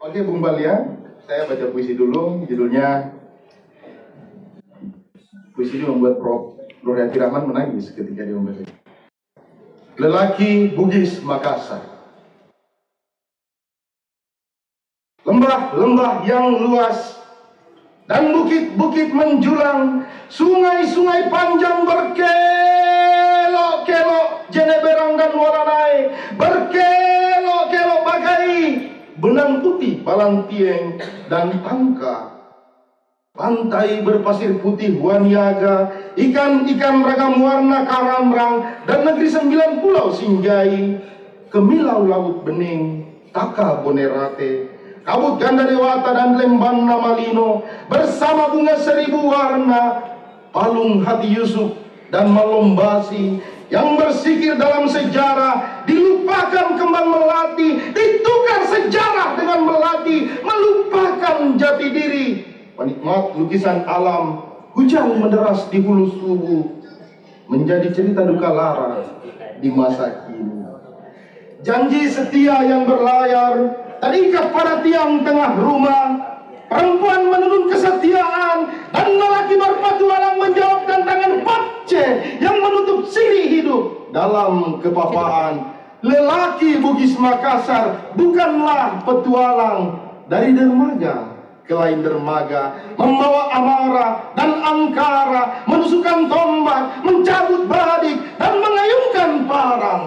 Oke Bung Balia, saya baca puisi dulu, judulnya puisi ini membuat Prof. Nurhayati Rahman menangis ketika dia membaca. Lelaki Bugis Makassar. Lembah-lembah yang luas dan bukit-bukit menjulang, sungai-sungai panjang berkelok-kelok, jeneberang dan waranai berkelok-kelok bagai benang putih Palantieng dan Tangka. Pantai berpasir putih Waniaga, ikan-ikan ragam warna Karamrang, dan negeri 9 pulau Sinjai, Kemilau Laut Bening, Taka Bonerate, Kabut Ganda Dewata dan Lembana Malino, bersama bunga 1000 warna, Palung Hati Yusuf dan Malombasi, yang bersikir dalam sejarah, dilupakan kembang melati, ditukar sejarah dengan melati, melupakan jati diri. Penikmat lukisan alam, hujan menderas di hulu subuh, menjadi cerita duka lara di masa kini. Janji setia yang berlayar, terikat pada tiang tengah rumah, perempuan menurun kesetiaan, dan lelaki berpetualang menjawab tantangan Papce yang menutup siri hidup dalam kepapaan. Lelaki Bugis Makassar bukanlah petualang dari dermaga ke lain dermaga, membawa amarah dan angkara, menusukkan tombak, mencabut badik, dan mengayunkan parang.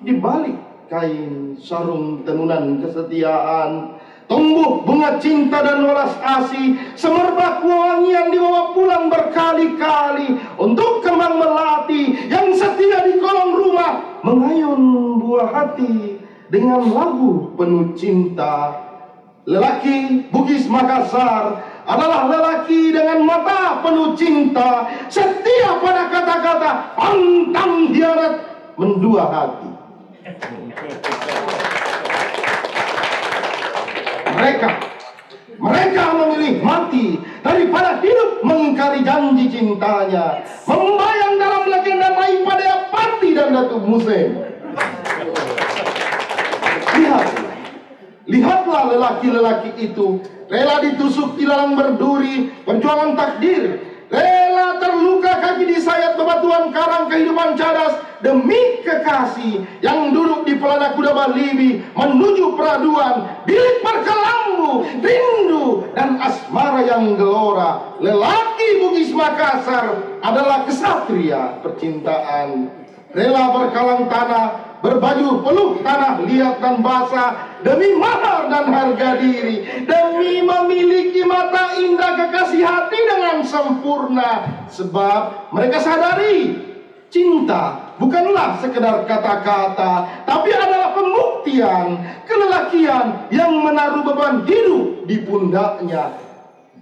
Di balik kain sarung tenunan kesetiaan, tumbuh bunga cinta dan welas asih, semerbak wangian dibawa pulang berkali-kali untuk kembang melati yang setia di kolong rumah, mengayun buah hati dengan lagu penuh cinta. Lelaki Bugis Makassar adalah lelaki dengan mata penuh cinta, setia pada kata-kata, pantang hianat, mendua hati. Mereka memilih mati daripada hidup mengingkari janji cintanya, membayang dalam legenda Rai Padayapati dan Datuk Musem. Lihatlah lelaki-lelaki itu, rela ditusuk ilalang berduri, perjuangan takdir, rela terluka kaki disayat bebatuan karang kehidupan cadas demi kekasih yang duduk di pelana kuda Balibi menuju peraduan, bilik berkelambu, rindu dan asmara yang gelora. Lelaki Bugis Makassar adalah kesatria percintaan, rela berkalang tanah, berbaju peluh tanah liat dan basah, demi mahar dan harga diri, demi memiliki mata indah kekasih hati dengan sempurna. Sebab mereka sadari, cinta bukanlah sekedar kata-kata, tapi adalah pembuktian kelelakian yang menaruh beban hidup di pundaknya.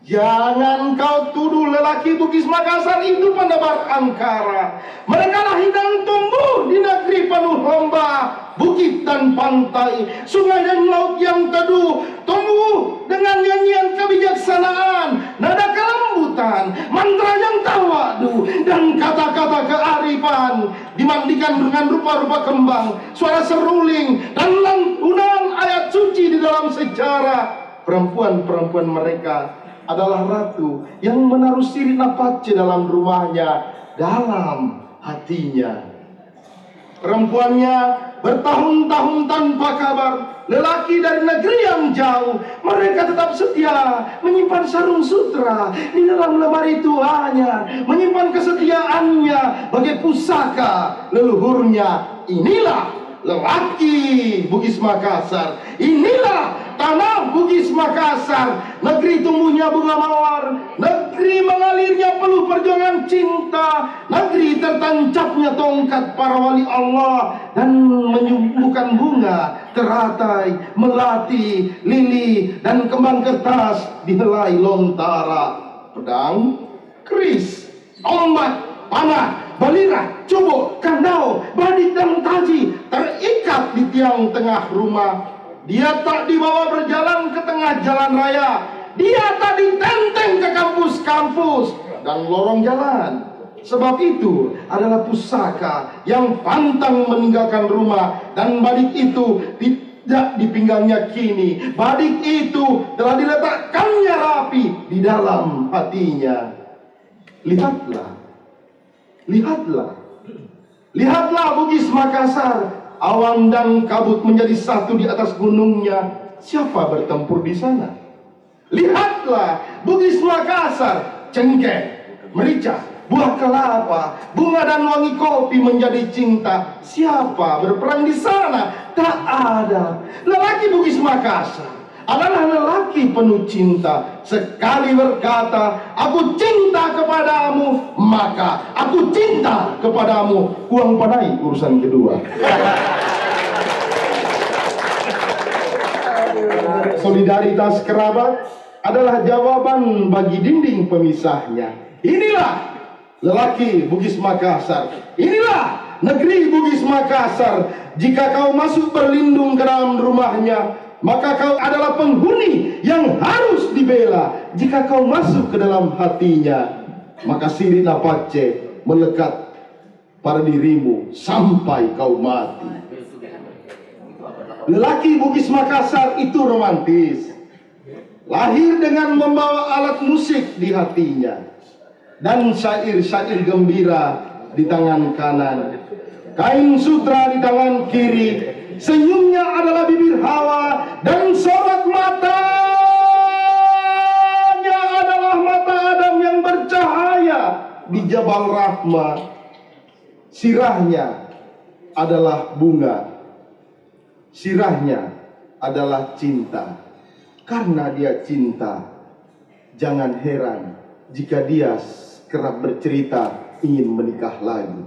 Jangan kau tuduh lelaki Bugis Makassar itu pendebar angkara. Mereka lahir dan tumbuh di negeri penuh lembah, bukit dan pantai, sungai dan laut yang teduh, tumbuh dengan nyanyian kebijaksanaan, nada kelembutan, mantra yang tawadu, dan kata-kata kearifan, dimandikan dengan rupa-rupa kembang, suara seruling, dan lantunan ayat suci di dalam sejarah. Perempuan-perempuan mereka adalah ratu yang menaruh sirih Papce dalam rumahnya, dalam hatinya. Perempuannya bertahun-tahun tanpa kabar, lelaki dari negeri yang jauh, mereka tetap setia menyimpan sarung sutra di dalam lemari tuanya, menyimpan kesetiaannya bagai pusaka leluhurnya. Inilah lelaki Bugis Makassar, inilah tanah Bugis Makassar, negeri tumbuhnya bunga mawar, negeri mengalirnya peluh perjuangan cinta, negeri tertancapnya tongkat para wali Allah dan menyembuhkan bunga, teratai, melati, lili, dan kembang kertas di helai lontara. Pedang, keris, tombak, panah, balirah, cubuk, kandau, badik, dan taji terikat di tiang tengah rumah. Dia tak dibawa berjalan ke tengah jalan raya, dia tak ditenteng ke kampus-kampus dan lorong jalan. Sebab itu adalah pusaka yang pantang meninggalkan rumah, dan badik itu tidak di pinggangnya kini. Badik itu telah diletakkannya rapi di dalam hatinya. Lihatlah, lihatlah, lihatlah Bugis Makassar. Awan dan kabut menjadi satu di atas gunungnya. Siapa bertempur di sana? Lihatlah Bugis Makassar. Cengkeh, merica, buah kelapa, bunga dan wangi kopi menjadi cinta. Siapa berperang di sana? Tak ada. Lelaki Bugis Makassar adalah lelaki penuh cinta. Sekali berkata, aku cinta kepadamu, maka aku cinta kepadamu. Kuang panai urusan kedua. Solidaritas kerabat adalah jawaban bagi dinding pemisahnya. Inilah lelaki Bugis Makassar. Inilah negeri Bugis Makassar. Jika kau masuk berlindung ke dalam rumahnya, maka kau adalah penghuni yang harus dibela. Jika kau masuk ke dalam hatinya, maka sirih Apache melekat pada dirimu sampai kau mati. Lelaki Bugis Makassar itu romantis. Lahir dengan membawa alat musik di hatinya dan syair-syair gembira di tangan kanan, kain sutra di tangan kiri. Senyumnya adalah bibir hawa dan sorot matanya adalah mata Adam yang bercahaya di Jabal Rahmah. Sirahnya adalah bunga, sirahnya adalah cinta. Karena dia cinta, jangan heran jika dia kerap bercerita ingin menikah lagi.